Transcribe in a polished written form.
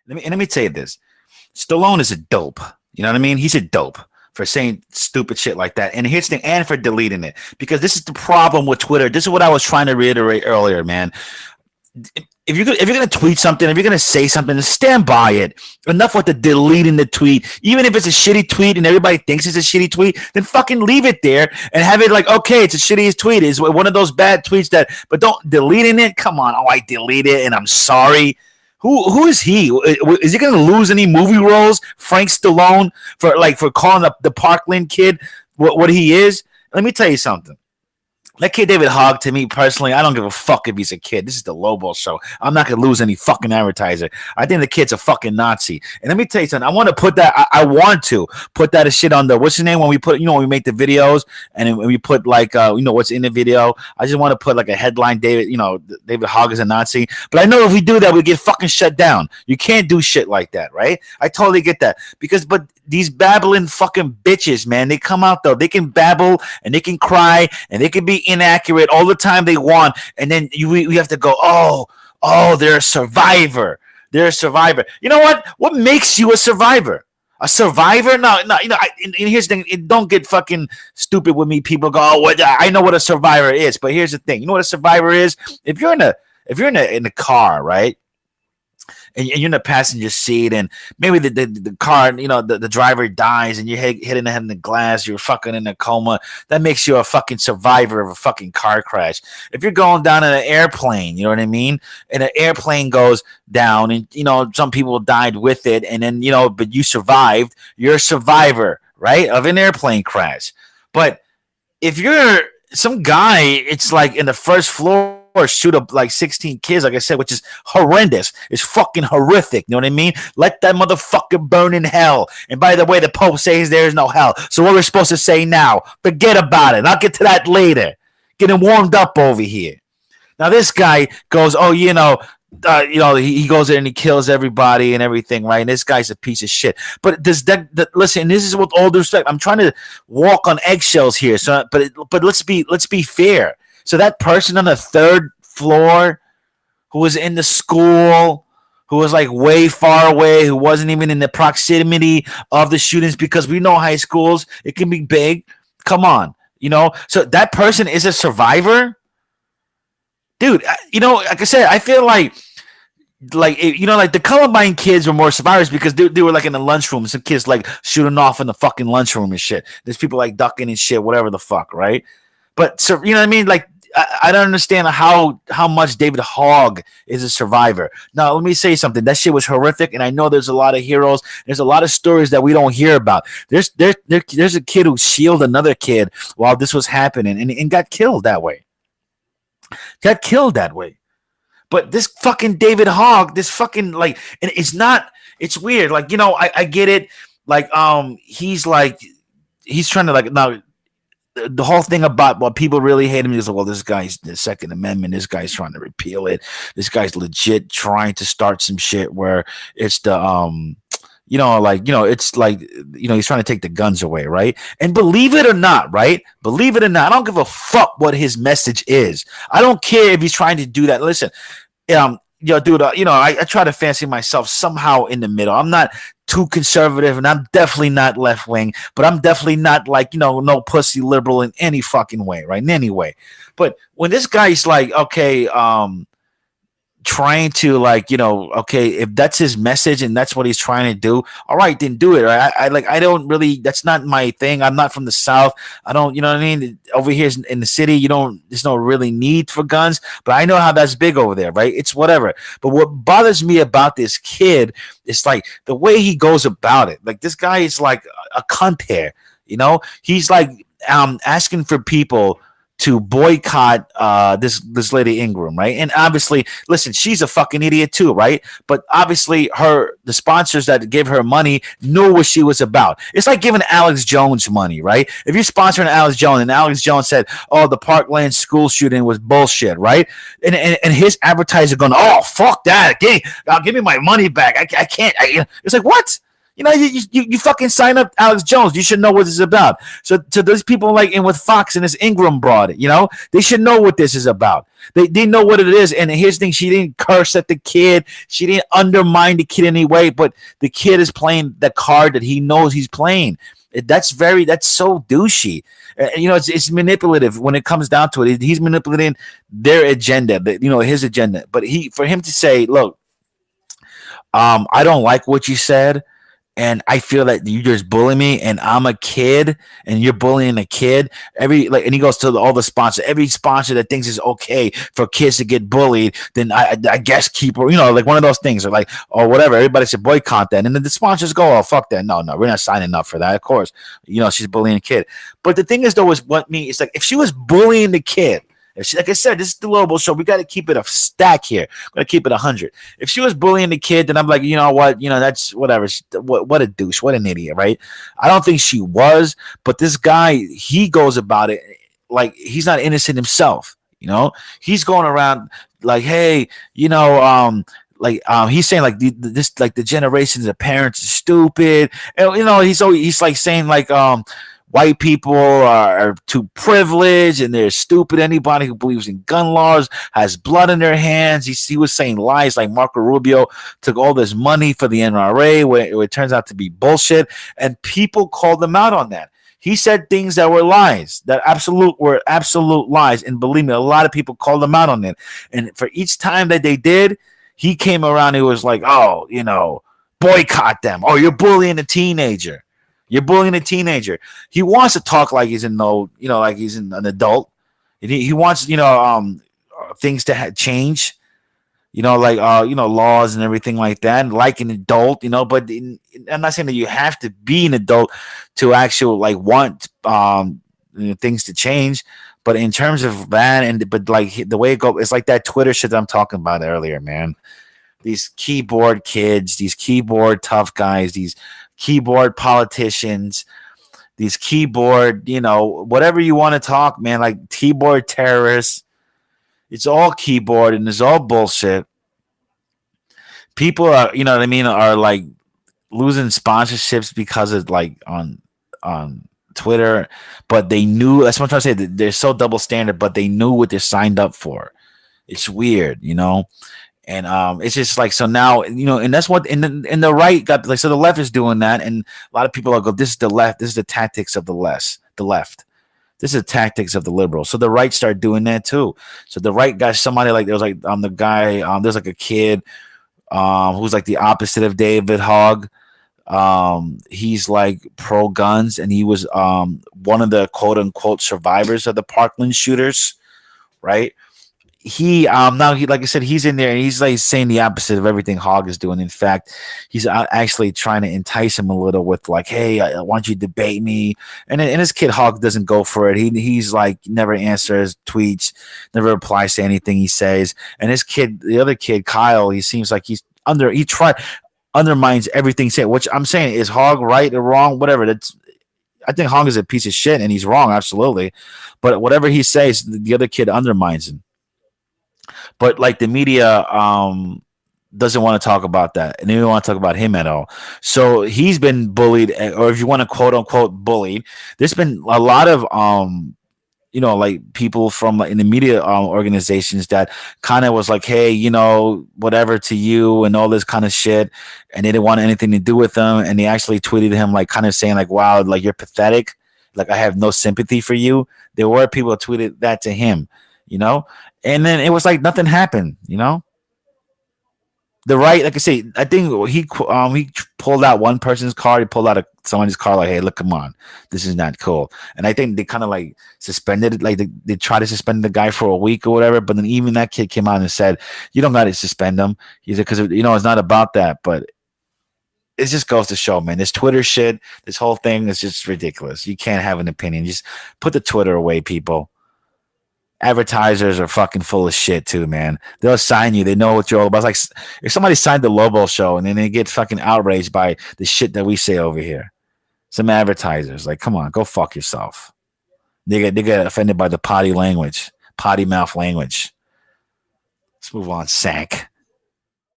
let me tell you this. Stallone is a dope. You know what I mean? He's a dope for saying stupid shit like that. And here's the thing, and for deleting it. Because this is the problem with Twitter. This is what I was trying to reiterate earlier, man. If you're gonna tweet something, if you're gonna say something, stand by it. Enough with the deleting the tweet. Even if it's a shitty tweet and everybody thinks it's a shitty tweet, then fucking leave it there and have it like, okay, it's a shitty tweet. It's one of those bad tweets that, but don't deleting it. Come on, I delete it and I'm sorry. Who is he? Is he gonna lose any movie roles? Frank Stallone for calling up the Parkland kid what he is? Let me tell you something. That kid David Hogg, to me personally, I don't give a fuck if he's a kid. This is the Lobo show. I'm not gonna lose any fucking advertiser. I think the kid's a fucking Nazi. And let me tell you something. I want to put that. I want to put that shit on the what's his name when we put when we make the videos and when we put like what's in the video. I just want to put like a headline. David Hogg is a Nazi. But I know if we do that, we get fucking shut down. You can't do shit like that, right? I totally get that but these babbling fucking bitches, man, they come out though. They can babble and they can cry and they can be inaccurate all the time they want, and then we have to go, oh, they're a survivor. They're a survivor. You know what? What makes you a survivor? A survivor? No. And here's the thing. Don't get fucking stupid with me. People go, I know what a survivor is, but here's the thing. You know what a survivor is? If you're in a car, right? And you're in the passenger seat, and maybe the car, the driver dies, and you're hitting the head in the glass, you're fucking in a coma. That makes you a fucking survivor of a fucking car crash. If you're going down in an airplane, you know what I mean? And an airplane goes down, and some people died with it, and then but you survived. You're a survivor, right, of an airplane crash. But if you're some guy, it's like in the first floor. Or shoot up like 16 kids, like I said, which is horrendous. It's fucking horrific. You know what I mean? Let that motherfucker burn in hell. And by the way, the Pope says there is no hell. So what we're supposed to say now? Forget about it. I'll get to that later. Getting warmed up over here. Now this guy goes, he goes in and he kills everybody and everything, right? And this guy's a piece of shit. But does that listen? This is with all due respect. I'm trying to walk on eggshells here. So, but let's be fair. So that person on the third floor who was in the school, who was like way far away, who wasn't even in the proximity of the shootings, because we know high schools, it can be big. Come on, So that person is a survivor? Dude, like I said, I feel like the Columbine kids were more survivors because they were like in the lunchroom. Some kids like shooting off in the fucking lunchroom and shit. There's people like ducking and shit, whatever the fuck, right? But so you know what I mean? Like I don't understand how much David Hogg is a survivor. Now let me say something. That shit was horrific, and I know there's a lot of heroes. There's a lot of stories that we don't hear about. There's a kid who shielded another kid while this was happening, and got killed that way. But this fucking David Hogg, this fucking and it's weird. Like I get it. Like he's trying to now. The whole thing about what people really hate him is, well, this guy's the Second Amendment. This guy's trying to repeal it. This guy's legit trying to start some shit where it's the it's like he's trying to take the guns away, right? And believe it or not, I don't give a fuck what his message is. I don't care if he's trying to do that. Listen, dude, I try to fancy myself somehow in the middle. I'm not too conservative, and I'm definitely not left wing, but I'm definitely not no pussy liberal in any fucking way, right? In any way. But when this guy's like, okay, trying to okay, if that's his message and that's what he's trying to do, all right, then do it. Right? I don't really, that's not my thing. I'm not from the South. I don't, you know what I mean? Over here in the city, there's no really need for guns, but I know how that's big over there, right? It's whatever. But what bothers me about this kid is like the way he goes about it. Like this guy is like a cunt here, he's like asking for people to boycott this lady Ingram, right? And obviously, listen, she's a fucking idiot too, right? But obviously, the sponsors that gave her money knew what she was about. It's like giving Alex Jones money, right? If you're sponsoring Alex Jones and Alex Jones said, "Oh, the Parkland school shooting was bullshit," right? And his advertiser going, "Oh, fuck that! Give me my money back! I can't." It's like, what? You fucking sign up Alex Jones. You should know what this is about. So to those people like in with Fox and this Ingram broad, they should know what this is about. They know what it is. And here's the thing: she didn't curse at the kid. She didn't undermine the kid in any way. But the kid is playing the card that he knows he's playing. That's so douchey. It's manipulative when it comes down to it. He's manipulating their agenda, his agenda. But for him to say, look, I don't like what you said, and I feel that you just bully me, and I'm a kid, and you're bullying a kid. And he goes to all the sponsors. Every sponsor that thinks it's okay for kids to get bullied, then I guess keep, like one of those things, or whatever. Everybody should boycott that, and then the sponsors go, oh fuck that, no, we're not signing up for that. Of course, she's bullying a kid. But the thing is, though, it's like if she was bullying the kid. Like I said, this is the Lobo show. We got to keep it a stack here. We're going to keep it 100. If she was bullying the kid, then I'm like, you know what? That's whatever. What a douche. What an idiot, right? I don't think she was. But this guy, he goes about it like he's not innocent himself. He's going around like, hey, he's saying like the generations of parents are stupid. And, he's like saying like, white people are too privileged and they're stupid. Anybody who believes in gun laws has blood in their hands. He was saying lies like Marco Rubio took all this money for the NRA where it turns out to be bullshit. And people called him out on that. He said things that were lies, that were absolute lies. And believe me, a lot of people called him out on it. And for each time that they did, he came around. He was like, oh, boycott them. Oh, you're bullying a teenager. You're bullying a teenager. He wants to talk like he's like he's an adult. He wants, things to change, laws and everything like that, like an adult, but I'm not saying that you have to be an adult to actually want things to change. But in terms of that, but like the way it goes, it's like that Twitter shit that I'm talking about earlier, man. These keyboard kids, these keyboard tough guys, these keyboard politicians, these keyboard, whatever you want to talk, man, like keyboard terrorists. It's all keyboard and it's all bullshit. People are, are like losing sponsorships because of like on Twitter, but they knew, that's what I'm trying to say, they're so double standard, but they knew what they signed up for. It's weird, And it's just like, so now, and that's what, and the right got, like, so the left is doing that. And a lot of people are go, this is the left. This is the tactics of the left. This is the tactics of the liberals. So the right started doing that too. So the right got somebody like, there was like, the guy, there's like a kid who's like the opposite of David Hogg. He's like pro guns, and he was one of the quote unquote survivors of the Parkland shooters, right? He now he, like I said, he's in there and he's like saying the opposite of everything Hogg is doing. In fact, he's actually trying to entice him a little with like, hey, I want you to debate me. And his kid Hogg doesn't go for it. He's like never answers tweets, never replies to anything he says. And his kid, the other kid Kyle, he seems like undermines everything he said. Which I'm saying, is Hogg right or wrong? Whatever. I think Hogg is a piece of shit and he's wrong, absolutely. But whatever he says, the other kid undermines him. But like the media doesn't want to talk about that, and they don't want to talk about him at all. So he's been bullied, or if you want to quote unquote bullied, there's been a lot of like people from like in the media organizations that kind of was like, hey, whatever to you and all this kind of shit, and they didn't want anything to do with them, and they actually tweeted him like kind of saying like, wow, like you're pathetic, like I have no sympathy for you. There were people that tweeted that to him, and then it was like nothing happened, The right, like I say, I think he pulled out one person's card. He pulled out somebody's card, like, "Hey, look, come on, this is not cool." And I think they kind of like suspended, like they tried to suspend the guy for a week or whatever. But then even that kid came out and said, "You don't got to suspend him." He said, "Because it's not about that." But it just goes to show, man, this Twitter shit, this whole thing is just ridiculous. You can't have an opinion. Just put the Twitter away, people. Advertisers are fucking full of shit too, man. They'll sign you. They know what you're all about. It's like if somebody signed the Lobo show and then they get fucking outraged by the shit that we say over here. Some advertisers, like, come on, go fuck yourself. They get offended by the potty mouth language. Let's move on, Sank.